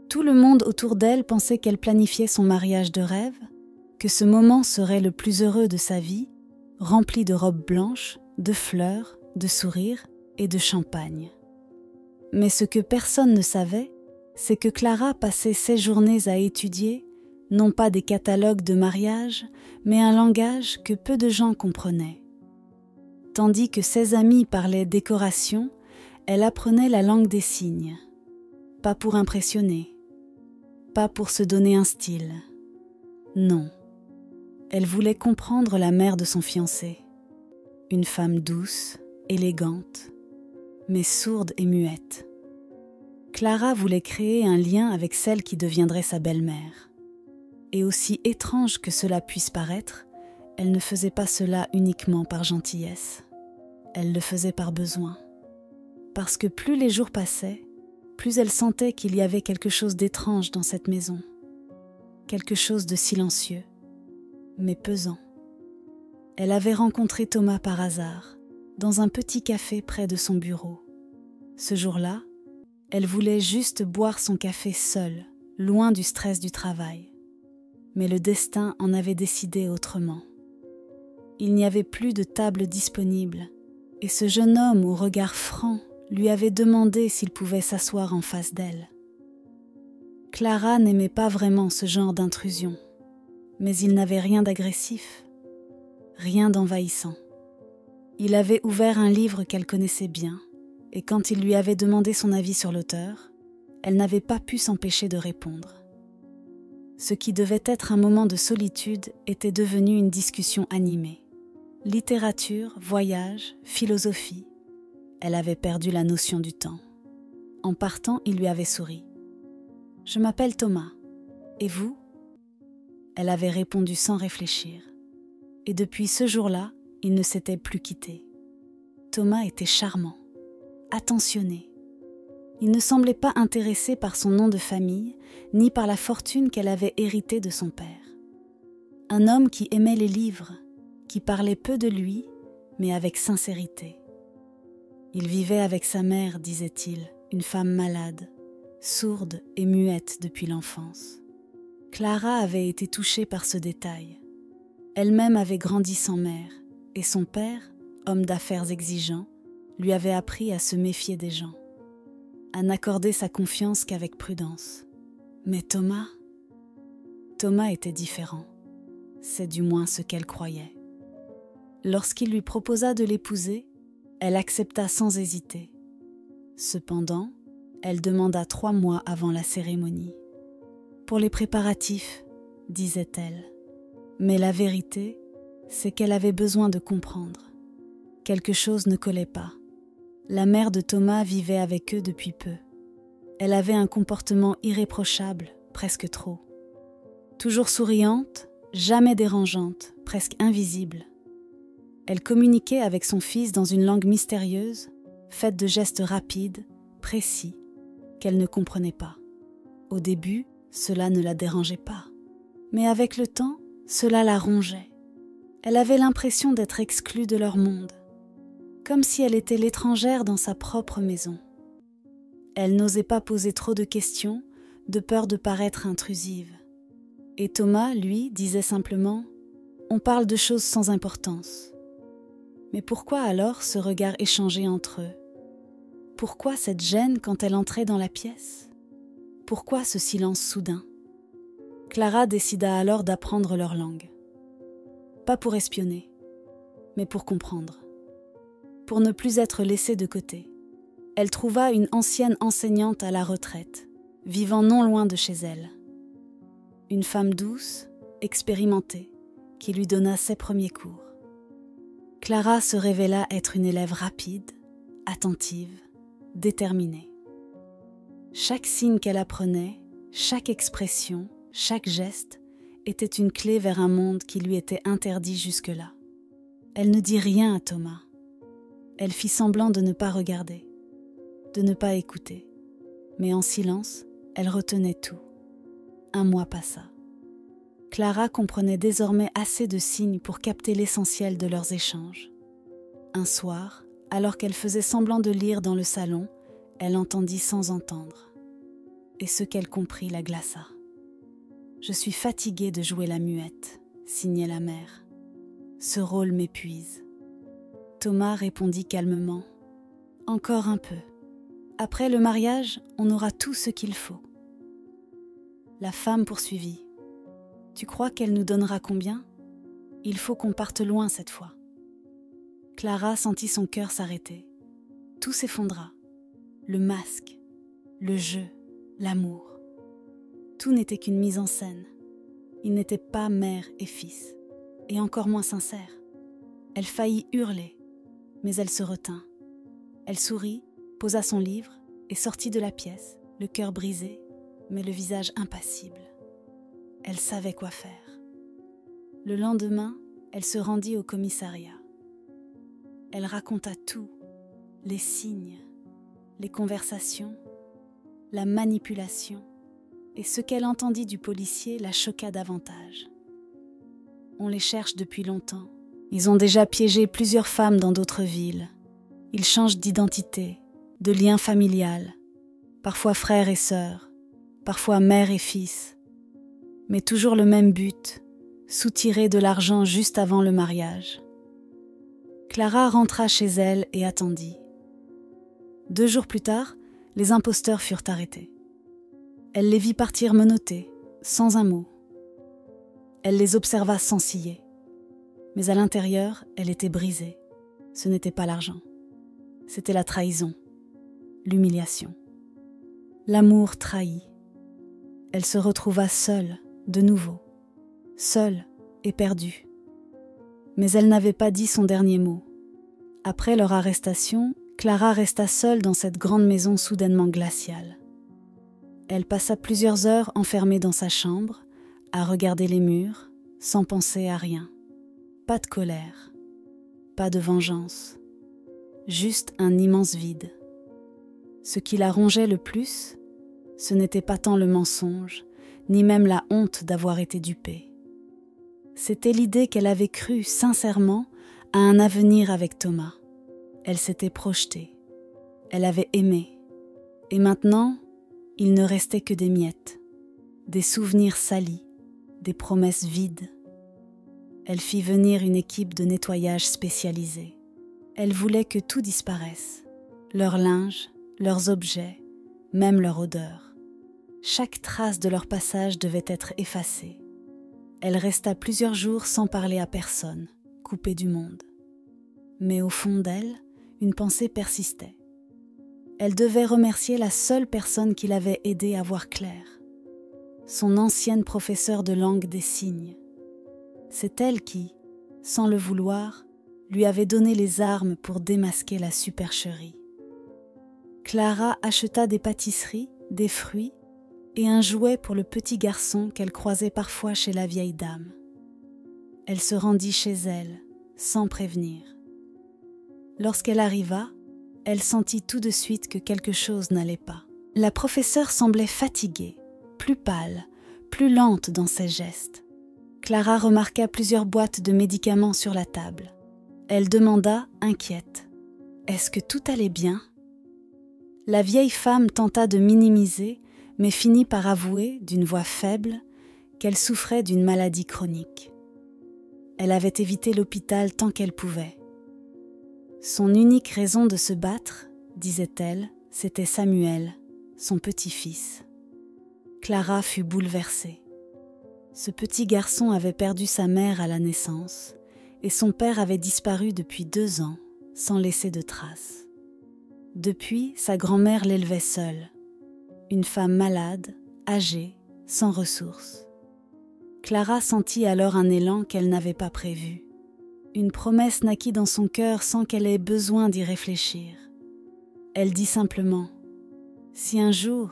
Tout le monde autour d'elle pensait qu'elle planifiait son mariage de rêve, que ce moment serait le plus heureux de sa vie, rempli de robes blanches, de fleurs, de sourires et de champagne. Mais ce que personne ne savait, c'est que Clara passait ses journées à étudier, non pas des catalogues de mariage, mais un langage que peu de gens comprenaient. Tandis que ses amis parlaient décoration, elle apprenait la langue des signes. Pas pour impressionner, pas pour se donner un style. Non, elle voulait comprendre la mère de son fiancé. Une femme douce, élégante, mais sourde et muette. Clara voulait créer un lien avec celle qui deviendrait sa belle-mère. Et aussi étrange que cela puisse paraître, elle ne faisait pas cela uniquement par gentillesse. Elle le faisait par besoin. Parce que plus les jours passaient, plus elle sentait qu'il y avait quelque chose d'étrange dans cette maison. Quelque chose de silencieux, mais pesant. Elle avait rencontré Thomas par hasard, dans un petit café près de son bureau. Ce jour-là, elle voulait juste boire son café seule, loin du stress du travail. Mais le destin en avait décidé autrement. Il n'y avait plus de table disponible, et ce jeune homme au regard franc lui avait demandé s'il pouvait s'asseoir en face d'elle. Clara n'aimait pas vraiment ce genre d'intrusion, mais il n'avait rien d'agressif, rien d'envahissant. Il avait ouvert un livre qu'elle connaissait bien, et quand il lui avait demandé son avis sur l'auteur, elle n'avait pas pu s'empêcher de répondre. Ce qui devait être un moment de solitude était devenu une discussion animée. Littérature, voyage, philosophie. Elle avait perdu la notion du temps. En partant, il lui avait souri. « Je m'appelle Thomas. Et vous ?» Elle avait répondu sans réfléchir. Et depuis ce jour-là, ils ne s'étaient plus quittés. Thomas était charmant, attentionné. Il ne semblait pas intéressé par son nom de famille, ni par la fortune qu'elle avait héritée de son père. Un homme qui aimait les livres, qui parlait peu de lui, mais avec sincérité. Il vivait avec sa mère, disait-il, une femme malade, sourde et muette depuis l'enfance. Clara avait été touchée par ce détail. Elle-même avait grandi sans mère, et son père, homme d'affaires exigeant, lui avait appris à se méfier des gens, à n'accorder sa confiance qu'avec prudence. Mais Thomas était différent. C'est du moins ce qu'elle croyait. Lorsqu'il lui proposa de l'épouser, elle accepta sans hésiter. Cependant, elle demanda 3 mois avant la cérémonie. Pour les préparatifs, disait-elle. Mais la vérité, c'est qu'elle avait besoin de comprendre. Quelque chose ne collait pas. La mère de Thomas vivait avec eux depuis peu. Elle avait un comportement irréprochable, presque trop. Toujours souriante, jamais dérangeante, presque invisible. Elle communiquait avec son fils dans une langue mystérieuse, faite de gestes rapides, précis, qu'elle ne comprenait pas. Au début, cela ne la dérangeait pas. Mais avec le temps, cela la rongeait. Elle avait l'impression d'être exclue de leur monde, comme si elle était l'étrangère dans sa propre maison. Elle n'osait pas poser trop de questions, de peur de paraître intrusive. Et Thomas, lui, disait simplement « On parle de choses sans importance ». Mais pourquoi alors ce regard échangé entre eux? Pourquoi cette gêne quand elle entrait dans la pièce? Pourquoi ce silence soudain? Clara décida alors d'apprendre leur langue. Pas pour espionner, mais pour comprendre. Pour ne plus être laissée de côté. Elle trouva une ancienne enseignante à la retraite, vivant non loin de chez elle. Une femme douce, expérimentée, qui lui donna ses premiers cours. Clara se révéla être une élève rapide, attentive, déterminée. Chaque signe qu'elle apprenait, chaque expression, chaque geste était une clé vers un monde qui lui était interdit jusque-là. Elle ne dit rien à Thomas. Elle fit semblant de ne pas regarder, de ne pas écouter. Mais en silence, elle retenait tout. 1 mois passa. Clara comprenait désormais assez de signes pour capter l'essentiel de leurs échanges. Un soir, alors qu'elle faisait semblant de lire dans le salon, elle entendit sans entendre. et ce qu'elle comprit la glaça. « Je suis fatiguée de jouer la muette », signait la mère. « Ce rôle m'épuise. » Thomas répondit calmement. « Encore un peu. Après le mariage, on aura tout ce qu'il faut. » La femme poursuivit. « Tu crois qu'elle nous donnera combien ? Il faut qu'on parte loin cette fois. » Clara sentit son cœur s'arrêter. Tout s'effondra. Le masque, le jeu, l'amour. Tout n'était qu'une mise en scène. Ils n'étaient pas mère et fils, et encore moins sincères. Elle faillit hurler, mais elle se retint. Elle sourit, posa son livre et sortit de la pièce, le cœur brisé, mais le visage impassible. Elle savait quoi faire. Le lendemain, elle se rendit au commissariat. Elle raconta tout, les signes, les conversations, la manipulation, et ce qu'elle entendit du policier la choqua davantage. On les cherche depuis longtemps. Ils ont déjà piégé plusieurs femmes dans d'autres villes. Ils changent d'identité, de lien familial, parfois frères et sœurs, parfois mère et fils, mais toujours le même but, soutirer de l'argent juste avant le mariage. Clara rentra chez elle et attendit. 2 jours plus tard, les imposteurs furent arrêtés. Elle les vit partir menottés, sans un mot. Elle les observa sans ciller. Mais à l'intérieur, elle était brisée. Ce n'était pas l'argent. C'était la trahison, l'humiliation. L'amour trahi. Elle se retrouva seule, de nouveau. Seule et perdue. Mais elle n'avait pas dit son dernier mot. Après leur arrestation, Clara resta seule dans cette grande maison soudainement glaciale. Elle passa plusieurs heures enfermée dans sa chambre, à regarder les murs, sans penser à rien. Pas de colère, pas de vengeance, juste un immense vide. Ce qui la rongeait le plus, ce n'était pas tant le mensonge, ni même la honte d'avoir été dupée. C'était l'idée qu'elle avait cru sincèrement à un avenir avec Thomas. Elle s'était projetée, elle avait aimé, et maintenant, il ne restait que des miettes, des souvenirs salis, des promesses vides. Elle fit venir une équipe de nettoyage spécialisée. Elle voulait que tout disparaisse, leur linge, leurs objets, même leur odeur. Chaque trace de leur passage devait être effacée. Elle resta plusieurs jours sans parler à personne, coupée du monde. Mais au fond d'elle, une pensée persistait. Elle devait remercier la seule personne qui l'avait aidée à voir clair. Son ancienne professeure de langue des signes. C'est elle qui, sans le vouloir, lui avait donné les armes pour démasquer la supercherie. Clara acheta des pâtisseries, des fruits et un jouet pour le petit garçon qu'elle croisait parfois chez la vieille dame. Elle se rendit chez elle, sans prévenir. Lorsqu'elle arriva, elle sentit tout de suite que quelque chose n'allait pas. La professeure semblait fatiguée, plus pâle, plus lente dans ses gestes. Clara remarqua plusieurs boîtes de médicaments sur la table. Elle demanda, inquiète, « Est-ce que tout allait bien ?» La vieille femme tenta de minimiser, mais finit par avouer, d'une voix faible, qu'elle souffrait d'une maladie chronique. Elle avait évité l'hôpital tant qu'elle pouvait. Son unique raison de se battre, disait-elle, c'était Samuel, son petit-fils. Clara fut bouleversée. Ce petit garçon avait perdu sa mère à la naissance et son père avait disparu depuis 2 ans, sans laisser de traces. Depuis, sa grand-mère l'élevait seule, une femme malade, âgée, sans ressources. Clara sentit alors un élan qu'elle n'avait pas prévu. Une promesse naquit dans son cœur sans qu'elle ait besoin d'y réfléchir. Elle dit simplement « Si un jour,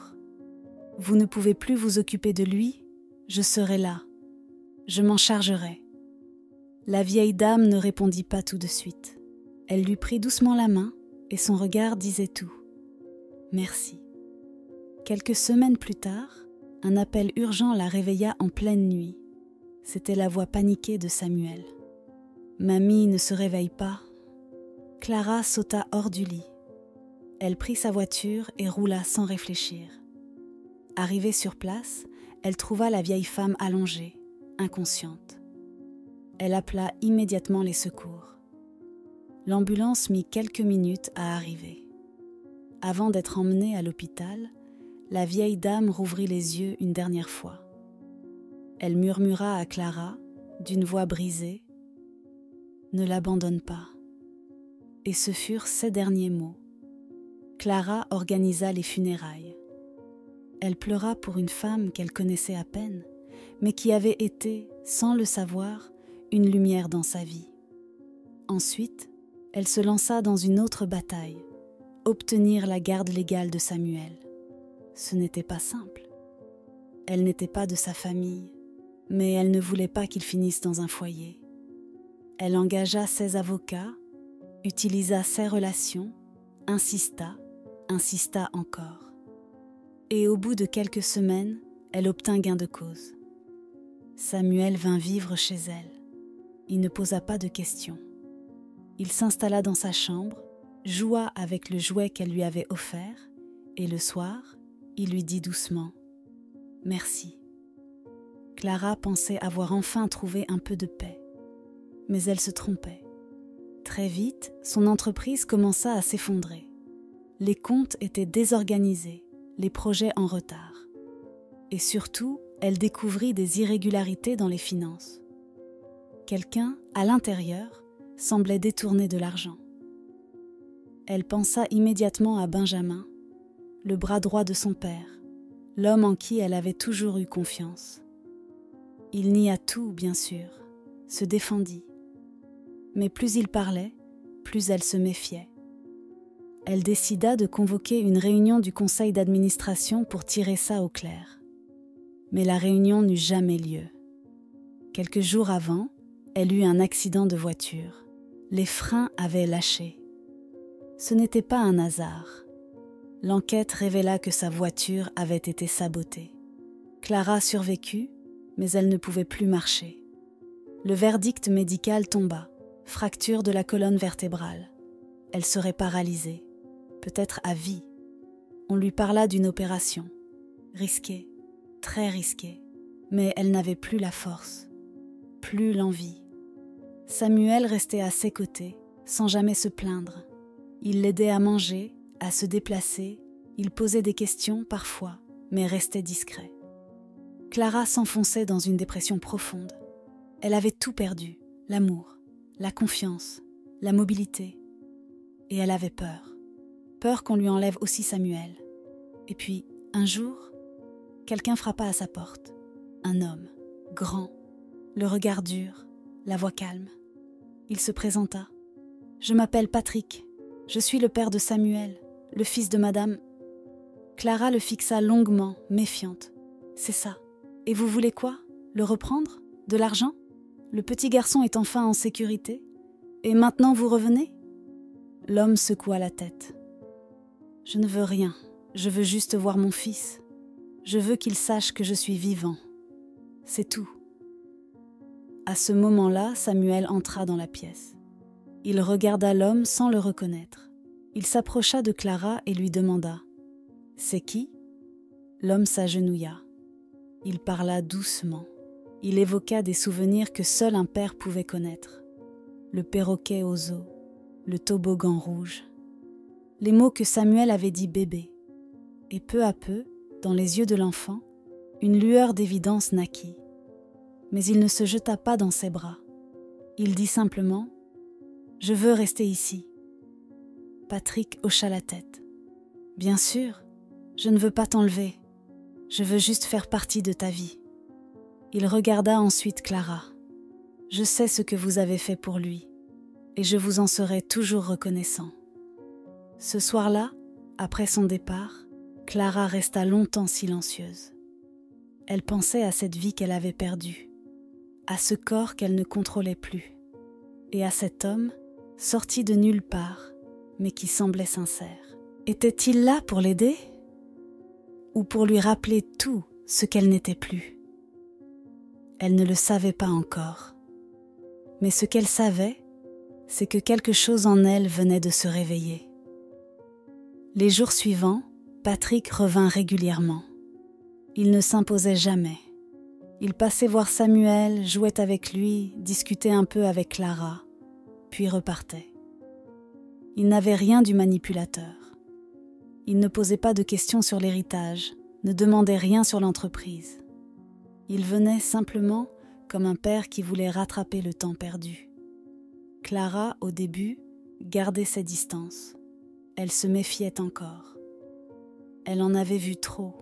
vous ne pouvez plus vous occuper de lui, je serai là. Je m'en chargerai. » La vieille dame ne répondit pas tout de suite. Elle lui prit doucement la main et son regard disait tout. « Merci. » Quelques semaines plus tard, un appel urgent la réveilla en pleine nuit. C'était la voix paniquée de Samuel. Mamie ne se réveille pas. Clara sauta hors du lit. Elle prit sa voiture et roula sans réfléchir. Arrivée sur place, elle trouva la vieille femme allongée, inconsciente. Elle appela immédiatement les secours. L'ambulance mit quelques minutes à arriver. Avant d'être emmenée à l'hôpital, la vieille dame rouvrit les yeux une dernière fois. Elle murmura à Clara, d'une voix brisée, « Ne l'abandonne pas ». Et ce furent ses derniers mots. Clara organisa les funérailles. Elle pleura pour une femme qu'elle connaissait à peine, mais qui avait été, sans le savoir, une lumière dans sa vie. Ensuite, elle se lança dans une autre bataille, obtenir la garde légale de Samuel. Ce n'était pas simple. Elle n'était pas de sa famille, mais elle ne voulait pas qu'il finisse dans un foyer. Elle engagea ses avocats, utilisa ses relations, insista encore. Et au bout de quelques semaines, elle obtint gain de cause. Samuel vint vivre chez elle. Il ne posa pas de questions. Il s'installa dans sa chambre, joua avec le jouet qu'elle lui avait offert, et le soir, il lui dit doucement « Merci ». Clara pensait avoir enfin trouvé un peu de paix. Mais elle se trompait. Très vite, son entreprise commença à s'effondrer. Les comptes étaient désorganisés, les projets en retard. Et surtout, elle découvrit des irrégularités dans les finances. Quelqu'un, à l'intérieur, semblait détourner de l'argent. Elle pensa immédiatement à Benjamin, le bras droit de son père, l'homme en qui elle avait toujours eu confiance. Il nia tout, bien sûr, se défendit. Mais plus il parlait, plus elle se méfiait. Elle décida de convoquer une réunion du conseil d'administration pour tirer ça au clair. Mais la réunion n'eut jamais lieu. Quelques jours avant, elle eut un accident de voiture. Les freins avaient lâché. Ce n'était pas un hasard. L'enquête révéla que sa voiture avait été sabotée. Clara survécut, mais elle ne pouvait plus marcher. Le verdict médical tomba. Fracture de la colonne vertébrale. Elle serait paralysée, peut-être à vie. On lui parla d'une opération. Risquée, très risquée. Mais elle n'avait plus la force, plus l'envie. Samuel restait à ses côtés, sans jamais se plaindre. Il l'aidait à manger, à se déplacer. Il posait des questions parfois, mais restait discret. Clara s'enfonçait dans une dépression profonde. Elle avait tout perdu, l'amour, la confiance, la mobilité. Et elle avait peur. Peur qu'on lui enlève aussi Samuel. Et puis, un jour, quelqu'un frappa à sa porte. Un homme, grand, le regard dur, la voix calme. Il se présenta. « Je m'appelle Patrick. Je suis le père de Samuel, le fils de madame. » Clara le fixa longuement, méfiante. « C'est ça. Et vous voulez quoi? Le reprendre? De l'argent? Le petit garçon est enfin en sécurité? Et maintenant vous revenez ?» L'homme secoua la tête. « Je ne veux rien. Je veux juste voir mon fils. Je veux qu'il sache que je suis vivant. C'est tout. » À ce moment-là, Samuel entra dans la pièce. Il regarda l'homme sans le reconnaître. Il s'approcha de Clara et lui demanda « C'est qui ?» L'homme s'agenouilla. Il parla doucement. Il évoqua des souvenirs que seul un père pouvait connaître. Le perroquet aux eaux, le toboggan rouge. Les mots que Samuel avait dit bébé. Et peu à peu, dans les yeux de l'enfant, une lueur d'évidence naquit. Mais il ne se jeta pas dans ses bras. Il dit simplement « Je veux rester ici. » Patrick hocha la tête. « Bien sûr, je ne veux pas t'enlever. Je veux juste faire partie de ta vie. » Il regarda ensuite Clara. « Je sais ce que vous avez fait pour lui, et je vous en serai toujours reconnaissant. » Ce soir-là, après son départ, Clara resta longtemps silencieuse. Elle pensait à cette vie qu'elle avait perdue, à ce corps qu'elle ne contrôlait plus, et à cet homme, sorti de nulle part, mais qui semblait sincère. Était-il là pour l'aider? Ou pour lui rappeler tout ce qu'elle n'était plus? Elle ne le savait pas encore. Mais ce qu'elle savait, c'est que quelque chose en elle venait de se réveiller. Les jours suivants, Patrick revint régulièrement. Il ne s'imposait jamais. Il passait voir Samuel, jouait avec lui, discutait un peu avec Clara, puis repartait. Il n'avait rien du manipulateur. Il ne posait pas de questions sur l'héritage, ne demandait rien sur l'entreprise. Il venait simplement comme un père qui voulait rattraper le temps perdu. Clara, au début, gardait ses distances. Elle se méfiait encore. Elle en avait vu trop,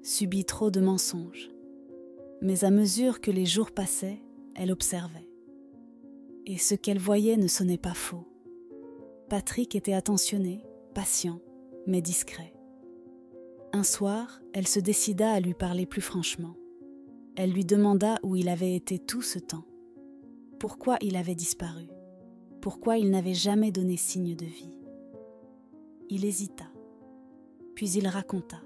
subi trop de mensonges. Mais à mesure que les jours passaient, elle observait. Et ce qu'elle voyait ne sonnait pas faux. Patrick était attentionné, patient, mais discret. Un soir, elle se décida à lui parler plus franchement. Elle lui demanda où il avait été tout ce temps. Pourquoi il avait disparu? Pourquoi il n'avait jamais donné signe de vie? Il hésita. Puis il raconta.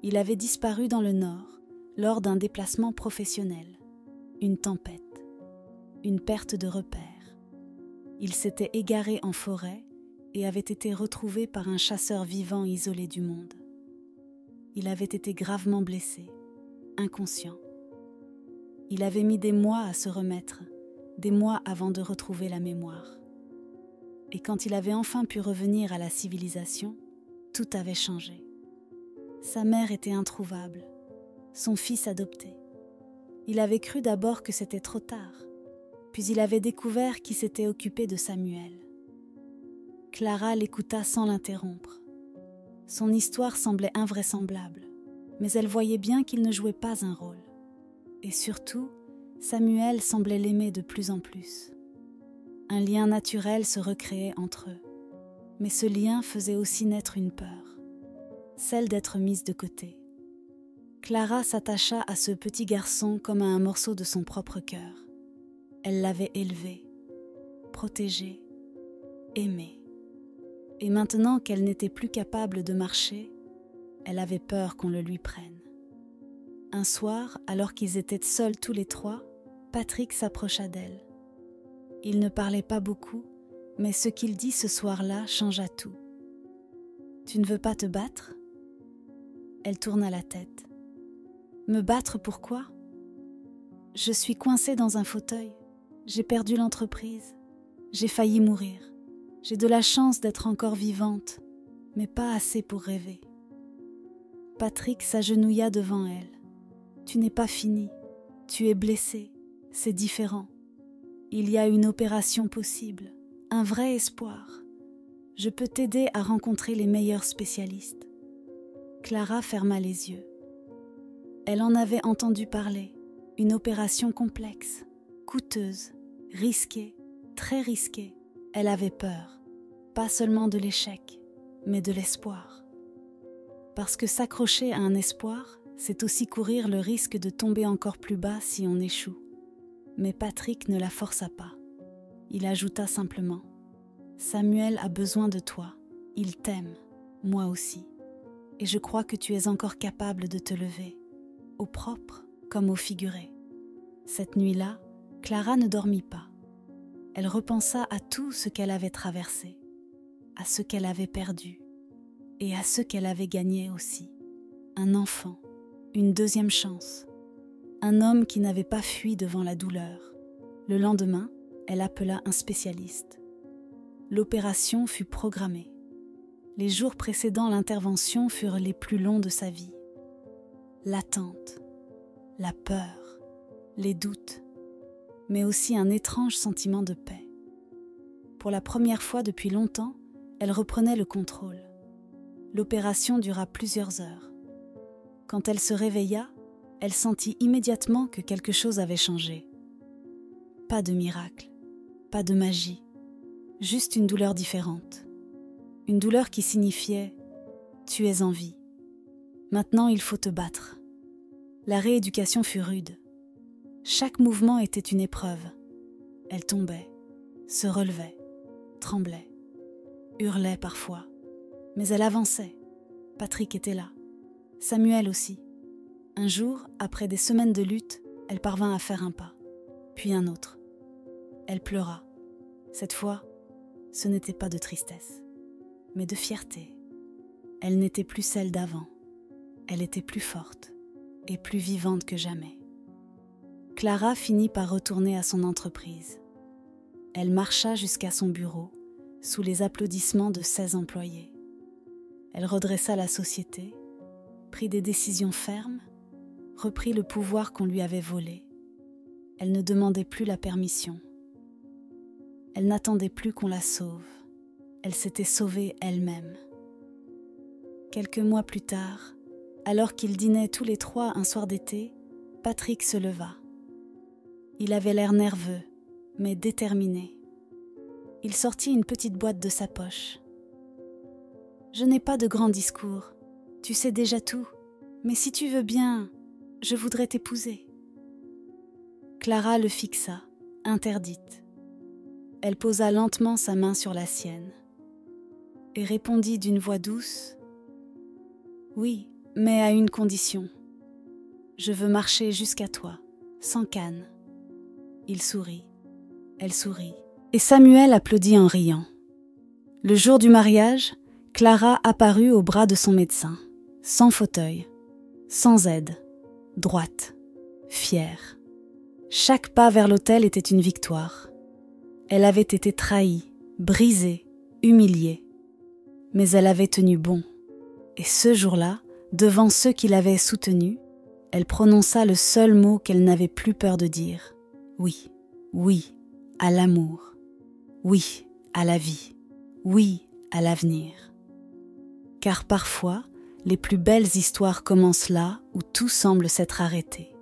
Il avait disparu dans le Nord lors d'un déplacement professionnel. Une tempête. Une perte de repères. Il s'était égaré en forêt et avait été retrouvé par un chasseur vivant isolé du monde. Il avait été gravement blessé, inconscient. Il avait mis des mois à se remettre, des mois avant de retrouver la mémoire. Et quand il avait enfin pu revenir à la civilisation, tout avait changé. Sa mère était introuvable, son fils adopté. Il avait cru d'abord que c'était trop tard, puis il avait découvert qui s'était occupé de Samuel. Clara l'écouta sans l'interrompre. Son histoire semblait invraisemblable, mais elle voyait bien qu'il ne jouait pas un rôle. Et surtout, Samuel semblait l'aimer de plus en plus. Un lien naturel se recréait entre eux, mais ce lien faisait aussi naître une peur, celle d'être mise de côté. Clara s'attacha à ce petit garçon comme à un morceau de son propre cœur. Elle l'avait élevé, protégé, aimé. Et maintenant qu'elle n'était plus capable de marcher, elle avait peur qu'on le lui prenne. Un soir, alors qu'ils étaient seuls tous les trois, Patrick s'approcha d'elle. Il ne parlait pas beaucoup, mais ce qu'il dit ce soir-là changea tout. « Tu ne veux pas te battre ?» Elle tourna la tête. « Me battre pourquoi ? Je suis coincée dans un fauteuil. J'ai perdu l'entreprise. J'ai failli mourir. J'ai de la chance d'être encore vivante, mais pas assez pour rêver. » Patrick s'agenouilla devant elle. « Tu n'es pas fini. Tu es blessée. C'est différent. Il y a une opération possible, un vrai espoir. Je peux t'aider à rencontrer les meilleurs spécialistes. » Clara ferma les yeux. Elle en avait entendu parler. Une opération complexe, coûteuse, risquée, très risquée. Elle avait peur, pas seulement de l'échec, mais de l'espoir. Parce que s'accrocher à un espoir, c'est aussi courir le risque de tomber encore plus bas si on échoue. Mais Patrick ne la força pas. Il ajouta simplement « Samuel a besoin de toi. Il t'aime, moi aussi. Et je crois que tu es encore capable de te lever, au propre comme au figuré. » Cette nuit-là, Clara ne dormit pas. Elle repensa à tout ce qu'elle avait traversé, à ce qu'elle avait perdu et à ce qu'elle avait gagné aussi. Un enfant, une deuxième chance, un homme qui n'avait pas fui devant la douleur. Le lendemain, elle appela un spécialiste. L'opération fut programmée. Les jours précédant l'intervention furent les plus longs de sa vie. L'attente, la peur, les doutes, mais aussi un étrange sentiment de paix. Pour la première fois depuis longtemps, elle reprenait le contrôle. L'opération dura plusieurs heures. Quand elle se réveilla, elle sentit immédiatement que quelque chose avait changé. Pas de miracle, pas de magie, juste une douleur différente. Une douleur qui signifiait « tu es en vie. Maintenant il faut te battre ». La rééducation fut rude. Chaque mouvement était une épreuve. Elle tombait, se relevait, tremblait, hurlait parfois. Mais elle avançait. Patrick était là. Samuel aussi. Un jour, après des semaines de lutte, elle parvint à faire un pas, puis un autre. Elle pleura. Cette fois, ce n'était pas de tristesse, mais de fierté. Elle n'était plus celle d'avant. Elle était plus forte, et plus vivante que jamais. Clara finit par retourner à son entreprise. Elle marcha jusqu'à son bureau, sous les applaudissements de 16 employés. Elle redressa la société, prit des décisions fermes, reprit le pouvoir qu'on lui avait volé. Elle ne demandait plus la permission. Elle n'attendait plus qu'on la sauve. Elle s'était sauvée elle-même. Quelques mois plus tard, alors qu'ils dînaient tous les trois un soir d'été, Patrick se leva. Il avait l'air nerveux, mais déterminé. Il sortit une petite boîte de sa poche. « Je n'ai pas de grands discours, tu sais déjà tout, mais si tu veux bien, je voudrais t'épouser. » Clara le fixa, interdite. Elle posa lentement sa main sur la sienne et répondit d'une voix douce : « Oui, mais à une condition. Je veux marcher jusqu'à toi, sans canne. » Il sourit, elle sourit, et Samuel applaudit en riant. Le jour du mariage, Clara apparut au bras de son médecin, sans fauteuil, sans aide, droite, fière. Chaque pas vers l'autel était une victoire. Elle avait été trahie, brisée, humiliée. Mais elle avait tenu bon. Et ce jour-là, devant ceux qui l'avaient soutenue, elle prononça le seul mot qu'elle n'avait plus peur de dire. Oui, oui, à l'amour. Oui, à la vie. Oui, à l'avenir. Car parfois, les plus belles histoires commencent là où tout semble s'être arrêté.